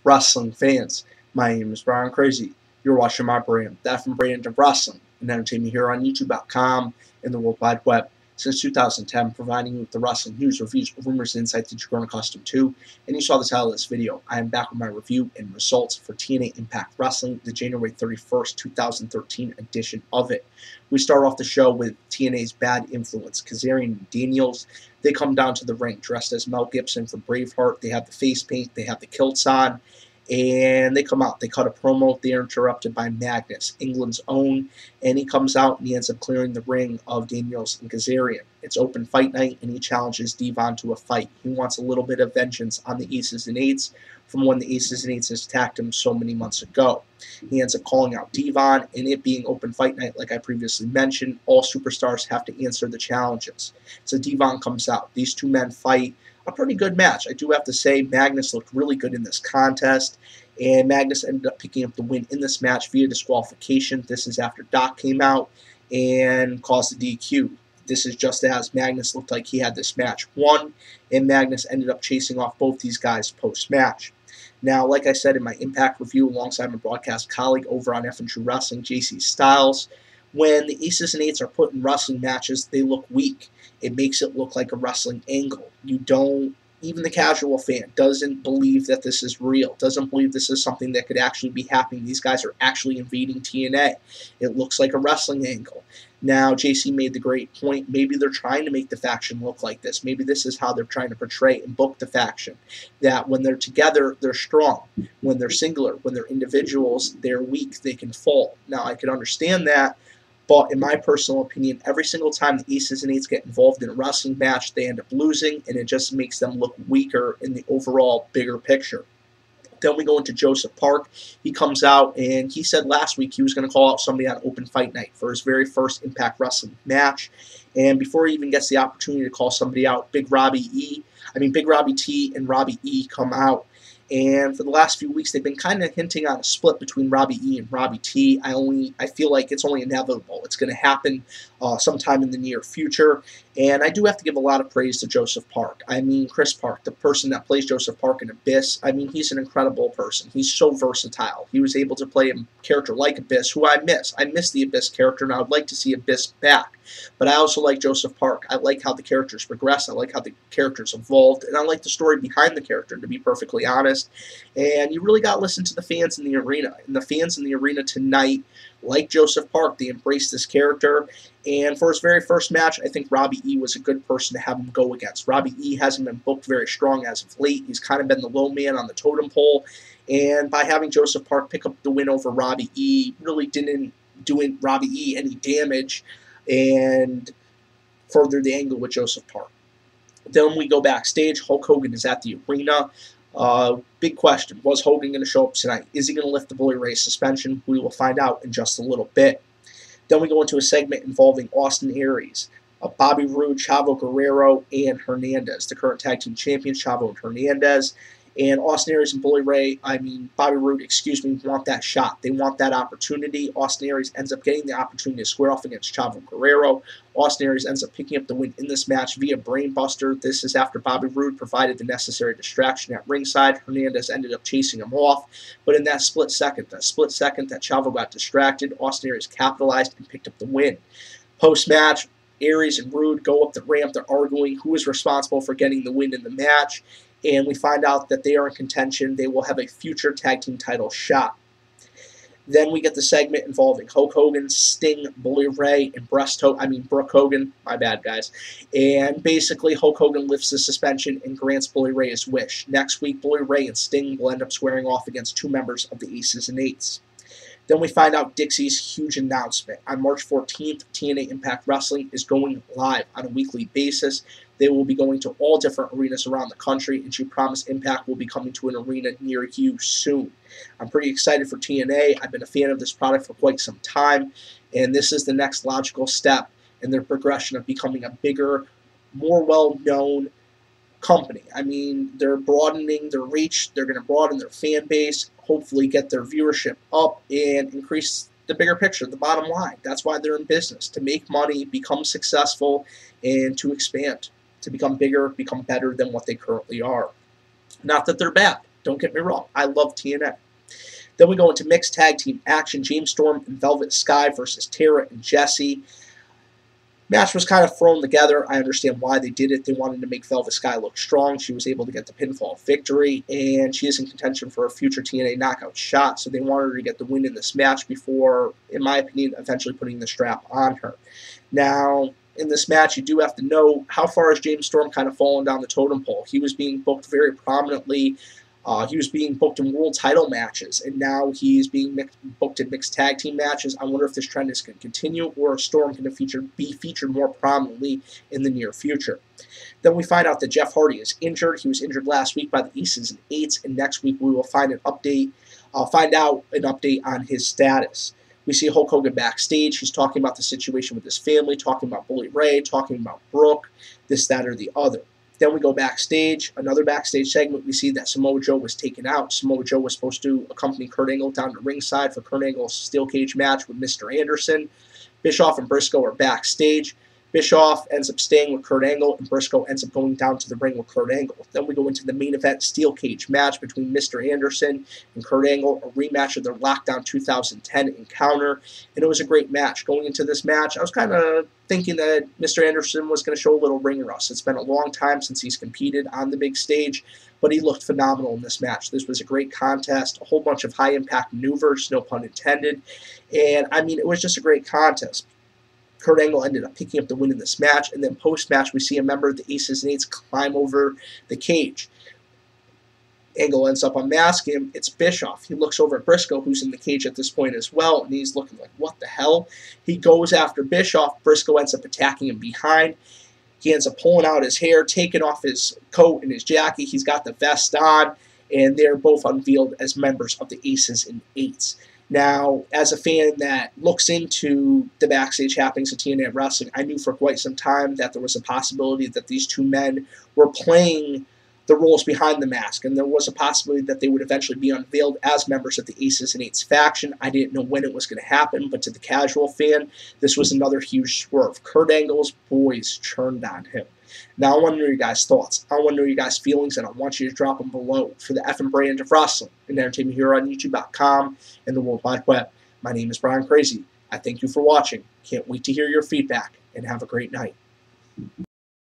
wrestling fans. My name is Brian Crazy. You're watching my brand, that from brand of wrestling and entertainment here on YouTube.com and the World Wide Web. Since 2010, providing you with the wrestling news, reviews, rumors, and insights that you've grown accustomed to. And you saw the title of this video. I am back with my review and results for TNA Impact Wrestling, the January 31st, 2013 edition of it. We start off the show with TNA's Bad Influence, Kazarian and Daniels. They come down to the ring dressed as Mel Gibson from Braveheart. They have the face paint, they have the kilts on, and they come out. They cut a promo. They're interrupted by Magnus, England's own, and he comes out and he ends up clearing the ring of Daniels and Kazarian. It's open fight night, and he challenges Devon to a fight. He wants a little bit of vengeance on the Aces and Eights from when the Aces and Eights attacked him so many months ago. He ends up calling out Devon, and it being open fight night, like I previously mentioned, all superstars have to answer the challenges. So Devon comes out. These two men fight a pretty good match. I do have to say Magnus looked really good in this contest, and Magnus ended up picking up the win in this match via disqualification. This is after Doc came out and caused the DQ. This is just as Magnus looked like he had this match won, and Magnus ended up chasing off both these guys post-match. Now, like I said in my Impact review alongside my broadcast colleague over on F&True Wrestling, JC Styles, when the Aces and Eights are put in wrestling matches, they look weak. It makes it look like a wrestling angle. Even the casual fan doesn't believe that this is real, doesn't believe this is something that could actually be happening. These guys are actually invading TNA. It looks like a wrestling angle. Now, JC made the great point. Maybe they're trying to make the faction look like this. Maybe this is how they're trying to portray and book the faction. That when they're together, they're strong. When they're singular, when they're individuals, they're weak. They can fall. Now, I can understand that. But in my personal opinion, every single time the Aces and Eights get involved in a wrestling match, they end up losing, and it just makes them look weaker in the overall bigger picture. Then we go into Joseph Park. He comes out, and he said last week he was going to call out somebody on open fight night for his very first Impact Wrestling match. And before he even gets the opportunity to call somebody out, Big Robbie T and Robbie E come out. And for the last few weeks, they've been kind of hinting on a split between Robbie E and Robbie T. I feel like it's only inevitable. It's going to happen sometime in the near future. And I do have to give a lot of praise to Joseph Park. I mean, Chris Park, the person that plays Joseph Park in Abyss, I mean, he's an incredible person. He's so versatile. He was able to play a character like Abyss, who I miss. I miss the Abyss character, and I would like to see Abyss back. But I also like Joseph Park. I like how the characters progress. I like how the characters evolved. And I like the story behind the character, to be perfectly honest. And you really got to listen to the fans in the arena. And the fans in the arena tonight, like Joseph Park, they embraced this character. And for his very first match, I think Robbie E was a good person to have him go against. Robbie E hasn't been booked very strong as of late. He's kind of been the low man on the totem pole. And by having Joseph Park pick up the win over Robbie E, really didn't do Robbie E any damage and further the angle with Joseph Park. Then we go backstage. Hulk Hogan is at the arena. Big question. Was Hogan going to show up tonight? Is he going to lift the Bully Ray suspension? We will find out in just a little bit. Then we go into a segment involving Austin Aries, Bobby Roode, Chavo Guerrero, and Hernandez, the current tag team champions, Chavo and Hernandez. And Austin Aries and Bobby Roode, want that shot. They want that opportunity. Austin Aries ends up getting the opportunity to square off against Chavo Guerrero. Austin Aries ends up picking up the win in this match via Brainbuster. This is after Bobby Roode provided the necessary distraction at ringside. Hernandez ended up chasing him off. But in that split second that Chavo got distracted, Austin Aries capitalized and picked up the win. Post-match, Aries and Roode go up the ramp. They're arguing who is responsible for getting the win in the match. And we find out that they are in contention. They will have a future tag team title shot. Then we get the segment involving Hulk Hogan, Sting, Bully Ray, and Brooke Hogan. My bad, guys. And basically, Hulk Hogan lifts the suspension and grants Bully Ray his wish. Next week, Bully Ray and Sting will end up squaring off against two members of the Aces and Eights. Then we find out Dixie's huge announcement. On March 14th, TNA Impact Wrestling is going live on a weekly basis. They will be going to all different arenas around the country, and she promised Impact will be coming to an arena near you soon. I'm pretty excited for TNA. I've been a fan of this product for quite some time, and this is the next logical step in their progression of becoming a bigger, more well-known company. I mean, they're broadening their reach. They're going to broaden their fan base, hopefully get their viewership up, and increase the bigger picture, the bottom line. That's why they're in business, to make money, become successful, and to expand, to become bigger, become better than what they currently are. Not that they're bad. Don't get me wrong, I love TNA. Then we go into mixed tag team action. James Storm and Velvet Sky versus Tara and Jesse. Match was kind of thrown together. I understand why they did it. They wanted to make Velvet Sky look strong. She was able to get the pinfall victory, and she is in contention for a future TNA knockout shot, so they wanted her to get the win in this match before, in my opinion, eventually putting the strap on her. Now, in this match, you do have to know how far has James Storm kind of fallen down the totem pole. He was being booked very prominently. He was being booked in world title matches, and now he's being booked in mixed tag team matches. I wonder if this trend is going to continue, or if Storm can be featured more prominently in the near future. Then we find out that Jeff Hardy is injured. He was injured last week by the Aces and Eights, and next week we will find out an update on his status. We see Hulk Hogan backstage. He's talking about the situation with his family, talking about Bully Ray, talking about Brooke, this, that, or the other. Then we go backstage, another backstage segment. We see that Samoa Joe was taken out. Samoa Joe was supposed to accompany Kurt Angle down to ringside for Kurt Angle's steel cage match with Mr. Anderson. Bischoff and Briscoe are backstage. Bischoff ends up staying with Kurt Angle, and Briscoe ends up going down to the ring with Kurt Angle. Then we go into the main event steel cage match between Mr. Anderson and Kurt Angle, a rematch of their Lockdown 2010 encounter, and it was a great match. Going into this match, I was kind of thinking that Mr. Anderson was going to show a little ring rust. It's been a long time since he's competed on the big stage, but he looked phenomenal in this match. This was a great contest, a whole bunch of high-impact maneuvers, no pun intended, and I mean, it was just a great contest. Kurt Angle ended up picking up the win in this match, and then post-match we see a member of the Aces and Eights climb over the cage. Angle ends up unmasking him. It's Bischoff. He looks over at Briscoe, who's in the cage at this point as well, and he's looking like, what the hell? He goes after Bischoff. Briscoe ends up attacking him behind. He ends up pulling out his hair, taking off his coat and his jacket. He's got the vest on, and they're both unveiled as members of the Aces and Eights. Now, as a fan that looks into the backstage happenings of TNA Wrestling, I knew for quite some time that there was a possibility that these two men were playing the roles behind the mask, and there was a possibility that they would eventually be unveiled as members of the Aces and Eights faction. I didn't know when it was going to happen, but to the casual fan, this was another huge swerve. Kurt Angle's boys turned on him. Now, I want to know your guys' thoughts. I want to know your guys' feelings, and I want you to drop them below for the effing brand of wrestling and entertainment here on YouTube.com and the World Wide Web. My name is Brian Crazy. I thank you for watching. Can't wait to hear your feedback, and have a great night.